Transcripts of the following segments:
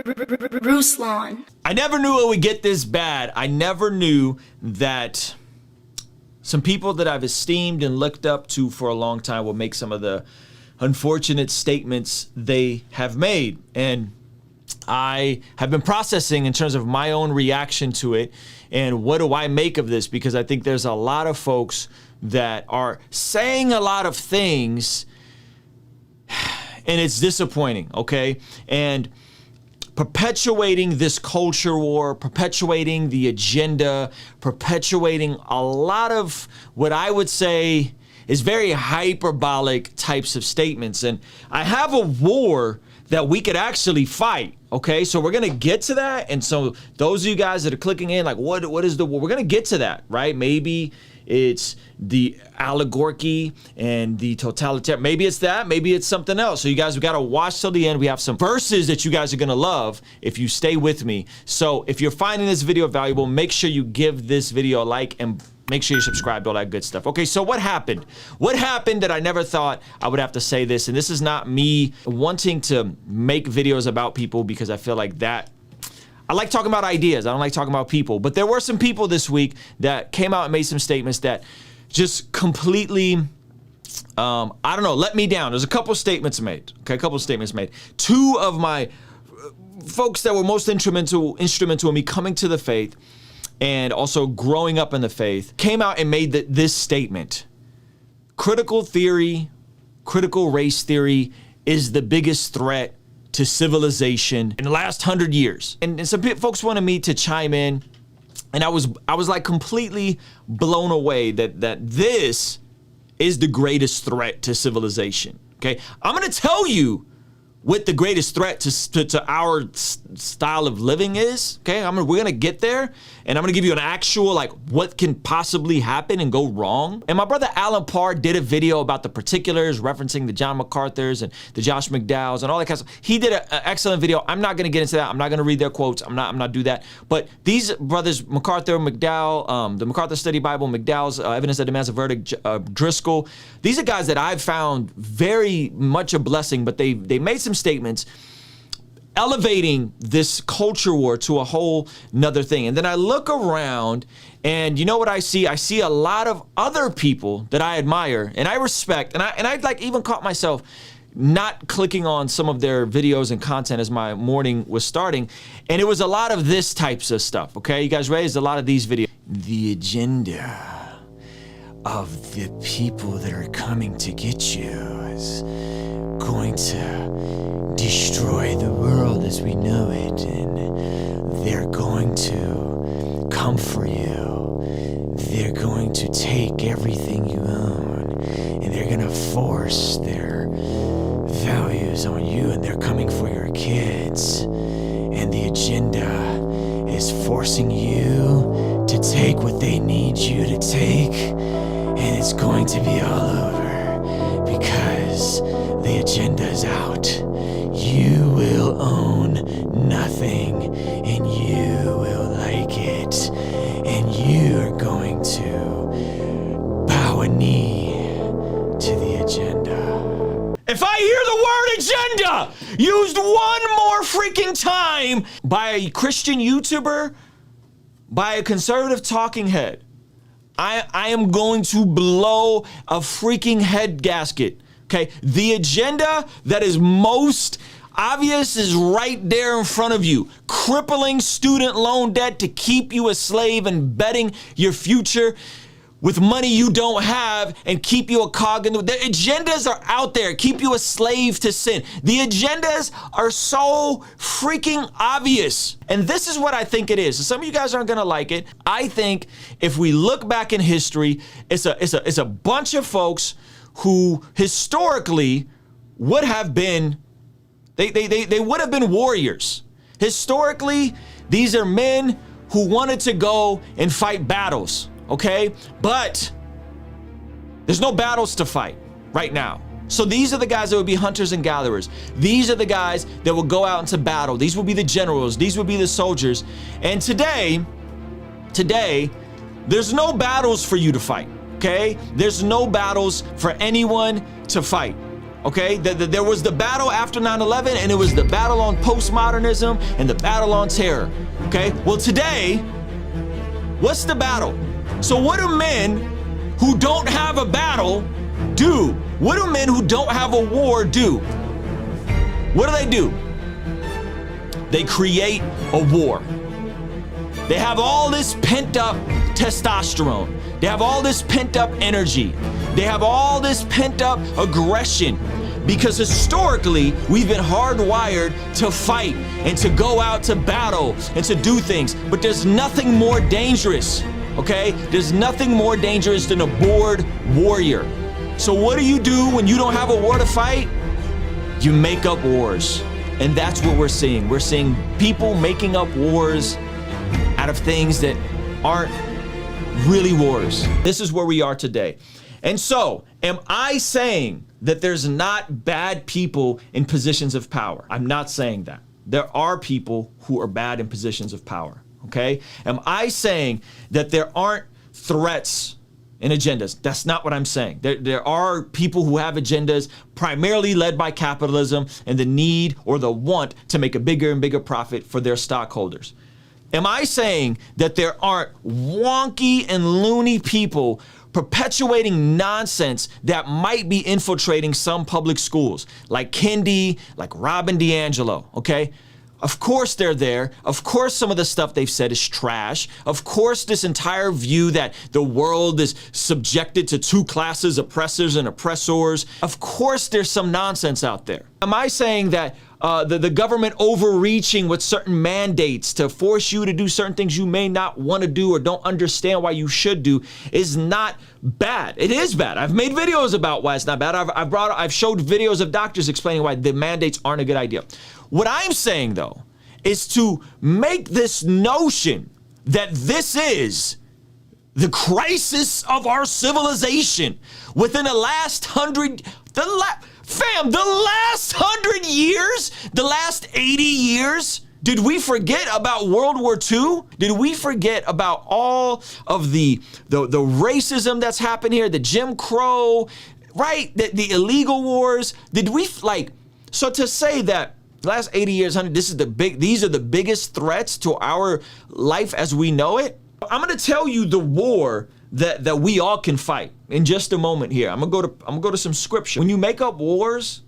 Ruslan. I never knew it would get this bad. I never knew that some people that I've esteemed and looked up to for a long time will make some of the unfortunate statements they have made. And I have been processing in terms of my own reaction to it and what do I make of this, because I think there's a lot of folks that are saying a lot of things and it's disappointing, okay? And perpetuating this culture war, perpetuating the agenda, perpetuating a lot of what I would say is very hyperbolic types of statements. And I have a war that we could actually fight, okay? So we're gonna get to that. And so those of you guys that are clicking in, like, what is the war? We're gonna get to that, right? Maybe it's the oligarchy and the totalitarian. Maybe it's that, maybe it's something else. So you guys, we got to watch till the end. We have some verses that you guys are going to love if you stay with me. So if you're finding this video valuable, make sure you give this video a like and make sure you subscribe to all that good stuff. Okay, so what happened? What happened that I never thought I would have to say this? And this is not me wanting to make videos about people, because I feel like that I like talking about ideas. I don't like talking about people. But there were some people this week that came out and made some statements that just completely, I don't know, let me down. There's a couple statements made. Okay, a couple statements made. Two of my folks that were most instrumental in me coming to the faith and also growing up in the faith came out and made this statement. Critical theory, critical race theory is the biggest threat to civilization in the last 100 years. And some folks wanted me to chime in, and I was like completely blown away that this is the greatest threat to civilization. Okay, I'm gonna tell you what the greatest threat to our style of living is. Okay, we're gonna get there, and I'm gonna give you an actual, like, what can possibly happen and go wrong. And my brother Alan Parr did a video about the particulars, referencing the John MacArthur's and the Josh McDowell's and all that kind of stuff. He did an excellent video. I'm not gonna get into that. I'm not gonna read their quotes. I'm not do that. But these brothers, MacArthur, McDowell, the MacArthur Study Bible, McDowell's Evidence That Demands a Verdict, Driscoll. These are guys that I've found very much a blessing, but they made some statements elevating this culture war to a whole nother thing. And then I look around and you know what I see? I see a lot of other people that I admire and I respect. And I like even caught myself not clicking on some of their videos and content as my morning was starting. And it was a lot of this types of stuff. Okay, you guys raised a lot of these videos. The agenda of the people that are coming to get you is going to destroy the world as we know it, and they're going to come for you. They're going to take everything you own, and they're going to force their values on you, and they're coming for your kids. And the agenda is forcing you to take what they need you to take, and it's going to be all over because the agenda is out. You will own nothing, and you will like it, and you are going to bow a knee to the agenda. If I hear the word agenda used one more freaking time by a Christian YouTuber, by a conservative talking head, I am going to blow a freaking head gasket. Okay, the agenda that is most obvious is right there in front of you. Crippling student loan debt to keep you a slave and betting your future with money you don't have and keep you a cog in the agendas are out there, keep you a slave to sin. The agendas are so freaking obvious. And this is what I think it is. So some of you guys aren't gonna like it. I think if we look back in history, it's a bunch of folks who historically would have been, they would have been warriors. Historically, these are men who wanted to go and fight battles, okay? But there's no battles to fight right now. So these are the guys that would be hunters and gatherers. These are the guys that will go out into battle. These will be the generals. These will be the soldiers. And today, there's no battles for you to fight. Okay? There's no battles for anyone to fight. Okay, there was the battle after 9/11, and it was the battle on postmodernism and the battle on terror. Okay, well today, what's the battle? So what do men who don't have a battle do? What do men who don't have a war do? What do? They create a war. They have all this pent up testosterone. They have all this pent up energy. They have all this pent up aggression, because historically we've been hardwired to fight and to go out to battle and to do things. But there's nothing more dangerous, okay? There's nothing more dangerous than a bored warrior. So what do when you don't have a war to fight? You make up wars. And that's what we're seeing. We're seeing people making up wars out of things that aren't really wars. This is where we are today. And so, am I saying that there's not bad people in positions of power? I'm not saying that. There are people who are bad in positions of power, okay? Am I saying that there aren't threats and agendas? That's not what I'm saying. There are people who have agendas primarily led by capitalism and the need or the want to make a bigger and bigger profit for their stockholders. Am I saying that there aren't wonky and loony people perpetuating nonsense that might be infiltrating some public schools, like Kendi, like Robin DiAngelo, okay? Of course they're there. Of course some of the stuff they've said is trash. Of course this entire view that the world is subjected to two classes, oppressors and oppressors. Of course there's some nonsense out there. Am I saying that the government overreaching with certain mandates to force you to do certain things you may not want to do or don't understand why you should do is not bad? It is bad. I've made videos about why it's not bad. I've showed videos of doctors explaining why the mandates aren't a good idea. What I'm saying though is to make this notion that this is the crisis of our civilization within the last the last 100 years, the last 80 years, did we forget about World War II? Did we forget about all of the racism that's happened here, the Jim Crow, right? The illegal wars? Did we so to say that the last 80 years, these are the biggest threats to our life as we know it? I'm gonna tell you the war that we all can fight in just a moment here. I'm gonna go to some scripture. When you make up wars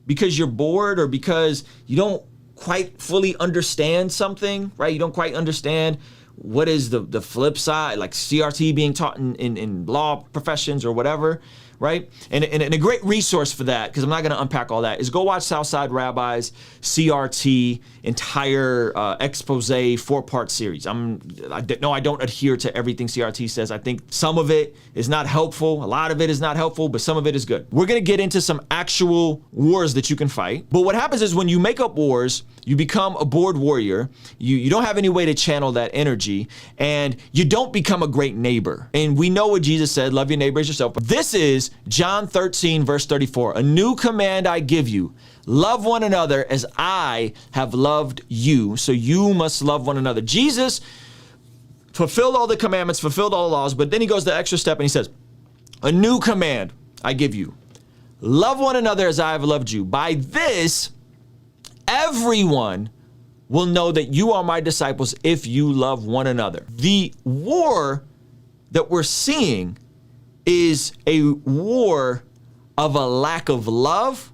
because you're bored or because you don't quite fully understand something, right? You don't quite understand what is the flip side, like CRT being taught in law professions or whatever, right? And a great resource for that, because I'm not gonna unpack all that, is go watch Southside Rabbi's CRT entire expose 4-part series. I don't adhere to everything CRT says. I think some of it is not helpful. A lot of it is not helpful, but some of it is good. We're gonna get into some actual wars that you can fight. But what happens is when you make up wars, you become a bored warrior. You don't have any way to channel that energy, and you don't become a great neighbor. And we know what Jesus said, love your neighbor as yourself. But this is John 13, verse 34. A new command I give you, love one another as I have loved you. So you must love one another. Jesus fulfilled all the commandments, fulfilled all the laws, but then he goes the extra step and he says, a new command I give you, love one another as I have loved you. By this, everyone will know that you are my disciples if you love one another. The war that we're seeing is a war of a lack of love,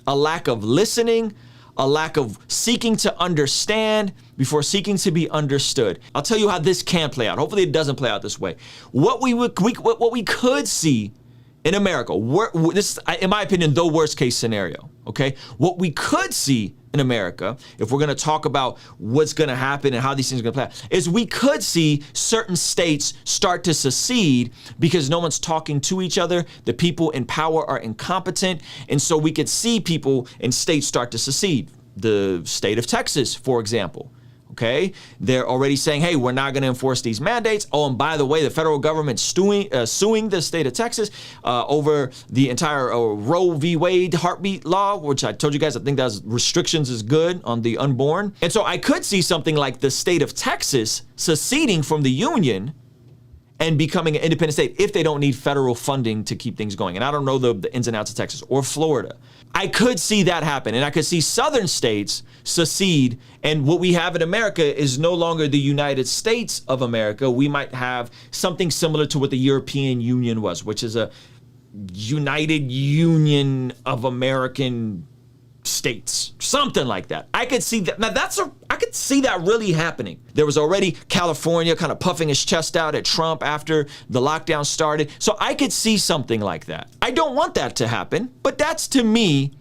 a lack of listening, a lack of seeking to understand before seeking to be understood. I'll tell you how this can play out. Hopefully it doesn't play out this way. What we could see in America, this is, in my opinion, the worst case scenario, okay? What we could see in America, if we're gonna talk about what's gonna happen and how these things are gonna play out, is we could see certain states start to secede because no one's talking to each other. The people in power are incompetent. And so we could see people in states start to secede. The state of Texas, for example. Okay, they're already saying, hey, we're not going to enforce these mandates. Oh, and by the way, the federal government's suing the state of Texas over the entire Roe v. Wade heartbeat law, which I told you guys, I think that restrictions is good on the unborn. And so I could see something like the state of Texas seceding from the union and becoming an independent state if they don't need federal funding to keep things going. And I don't know the ins and outs of Texas or Florida. I could see that happen, and I could see southern states secede, and what we have in America is no longer the United States of America. We might have something similar to what the European Union was, which is a United Union of American states, something like that. I could see that. Now I could see that really happening. There was already California kind of puffing his chest out at Trump after the lockdown started. So I could see something like that. I don't want that to happen, but that's to me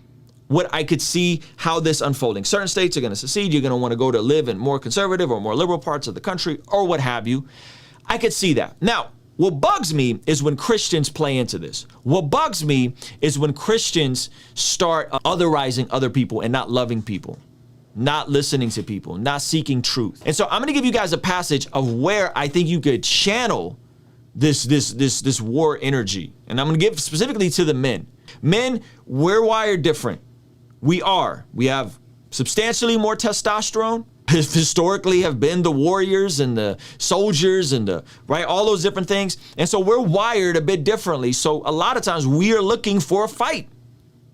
what I could see how this unfolding. Certain states are going to secede. You're going to want to go to live in more conservative or more liberal parts of the country or what have you. I could see that. Now, what bugs me is when Christians play into this. What bugs me is when Christians start otherizing other people and not loving people, not listening to people, not seeking truth. And so I'm gonna give you guys a passage of where I think you could channel this war energy. And I'm gonna give specifically to the men. Men, we're wired different. We have substantially more testosterone. Historically have been the warriors and the soldiers and all those different things. And so we're wired a bit differently. So a lot of times we are looking for a fight.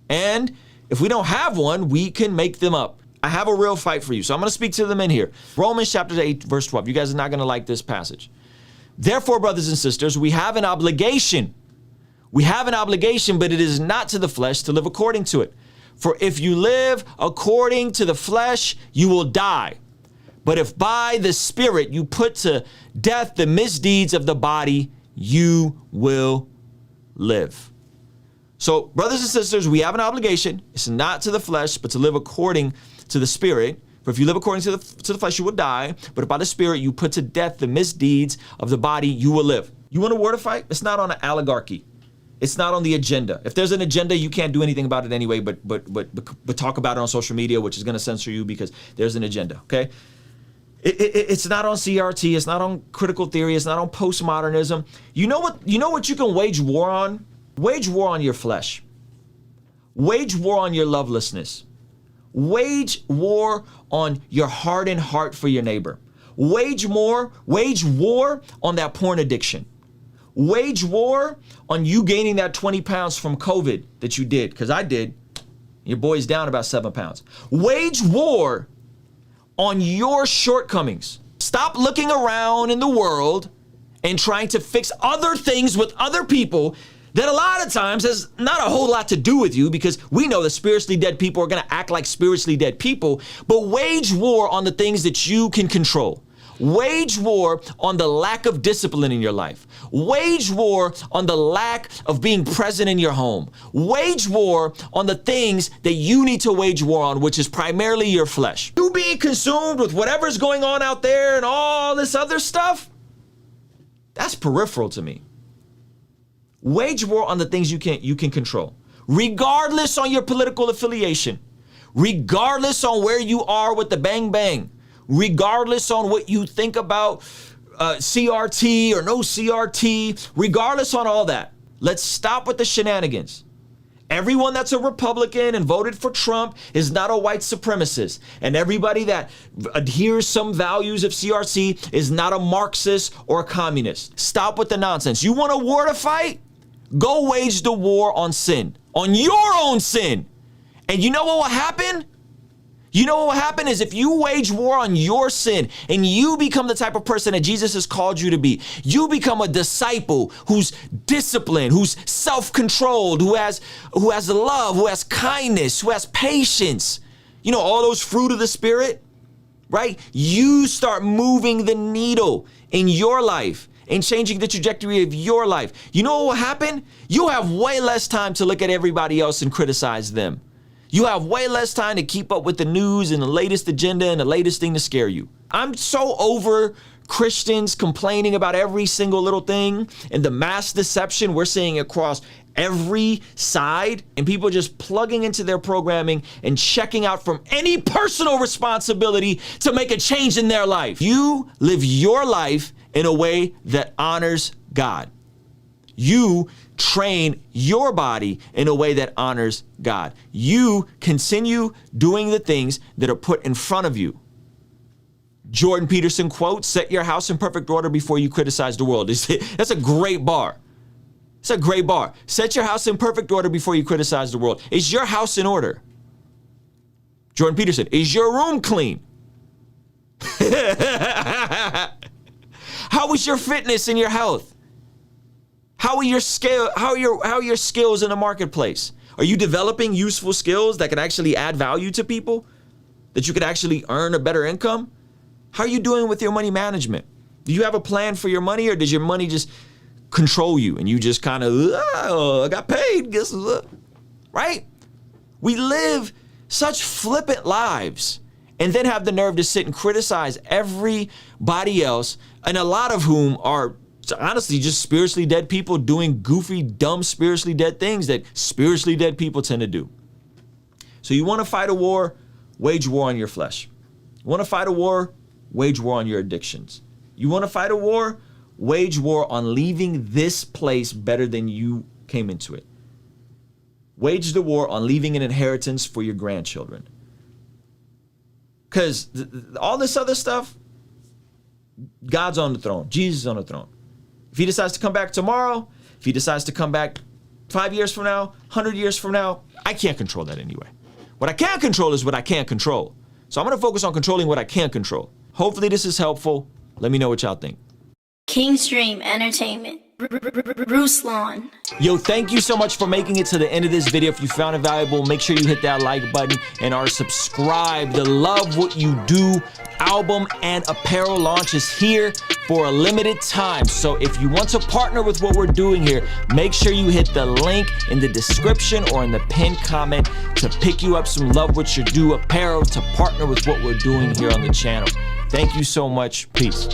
And if we don't have one, we can make them up. I have a real fight for you. So I'm going to speak to the men here. Romans chapter 8, verse 12. You guys are not going to like this passage. Therefore, brothers and sisters, we have an obligation. We have an obligation, but it is not to the flesh to live according to it. For if you live according to the flesh, you will die. But if by the Spirit you put to death the misdeeds of the body, you will live. So, brothers and sisters, we have an obligation. It's not to the flesh, but to live according to the Spirit. For if you live according to the flesh, you will die. But if by the Spirit you put to death the misdeeds of the body, you will live. You want a war to fight? It's not on an oligarchy. It's not on the agenda. If there's an agenda, you can't do anything about it anyway, but talk about it on social media, which is going to censor you because there's an agenda, okay? It's not on CRT. It's not on critical theory. It's not on postmodernism. You know what you can wage war on? Wage war on your flesh. Wage war on your lovelessness. Wage war on your hardened heart for your neighbor. Wage war on that porn addiction. Wage war on you gaining that 20 pounds from COVID that you did, because I did. Your boy's down about 7 pounds. Wage war on your shortcomings. Stop looking around in the world and trying to fix other things with other people that a lot of times has not a whole lot to do with you, because we know that spiritually dead people are going to act like spiritually dead people, but wage war on the things that you can control. Wage war on the lack of discipline in your life. Wage war on the lack of being present in your home. Wage war on the things that you need to wage war on, which is primarily your flesh. You being consumed with whatever's going on out there and all this other stuff, that's peripheral to me. Wage war on the things you can control, regardless on your political affiliation, regardless on where you are with the bang bang, regardless on what you think about CRT or no CRT, regardless on all that. Let's stop with the shenanigans. Everyone that's a Republican and voted for Trump is not a white supremacist. And everybody that adheres some values of CRT is not a Marxist or a communist. Stop with the nonsense. You want a war to fight? Go wage the war on sin, on your own sin. And you know what will happen? You know what will happen is if you wage war on your sin and you become the type of person that Jesus has called you to be, you become a disciple who's disciplined, who's self-controlled, who has love, who has kindness, who has patience. You know, all those fruit of the Spirit, right? You start moving the needle in your life and changing the trajectory of your life. You know what will happen? You'll have way less time to look at everybody else and criticize them. You have way less time to keep up with the news and the latest agenda and the latest thing to scare you. I'm so over Christians complaining about every single little thing and the mass deception we're seeing across every side, and people just plugging into their programming and checking out from any personal responsibility to make a change in their life. You live your life in a way that honors God. You train your body in a way that honors God. You continue doing the things that are put in front of you. Jordan Peterson quote, set your house in perfect order before you criticize the world. That's a great bar. It's a great bar. Set your house in perfect order before you criticize the world. Is your house in order? Jordan Peterson, is your room clean? How is your fitness and your health? How are your skills in the marketplace? Are you developing useful skills that can actually add value to people? That you could actually earn a better income? How are you doing with your money management? Do you have a plan for your money, or does your money just control you and you just kind of, I got paid, guess what? Right? We live such flippant lives and then have the nerve to sit and criticize everybody else, and a lot of whom are honestly just spiritually dead people doing goofy, dumb, spiritually dead things that spiritually dead people tend to do. So you want to fight a war, wage war on your flesh. You want to fight a war, wage war on your addictions. You want to fight a war, wage war on leaving this place better than you came into it. Wage the war on leaving an inheritance for your grandchildren. Because all this other stuff, God's on the throne. Jesus is on the throne. If he decides to come back tomorrow, if he decides to come back 5 years from now, 100 years from now, I can't control that anyway. What I can control is what I can't control. So I'm going to focus on controlling what I can control. Hopefully this is helpful. Let me know what y'all think. Kingstream Entertainment. Ruslan. Yo, thank you so much for making it to the end of this video. If you found it valuable, make sure you hit that like button and are subscribed. The Love What You Do album and apparel launch is here for a limited time. So if you want to partner with what we're doing here, make sure you hit the link in the description or in the pinned comment to pick you up some Love What You Do apparel to partner with what we're doing here on the channel. Thank you so much. Peace.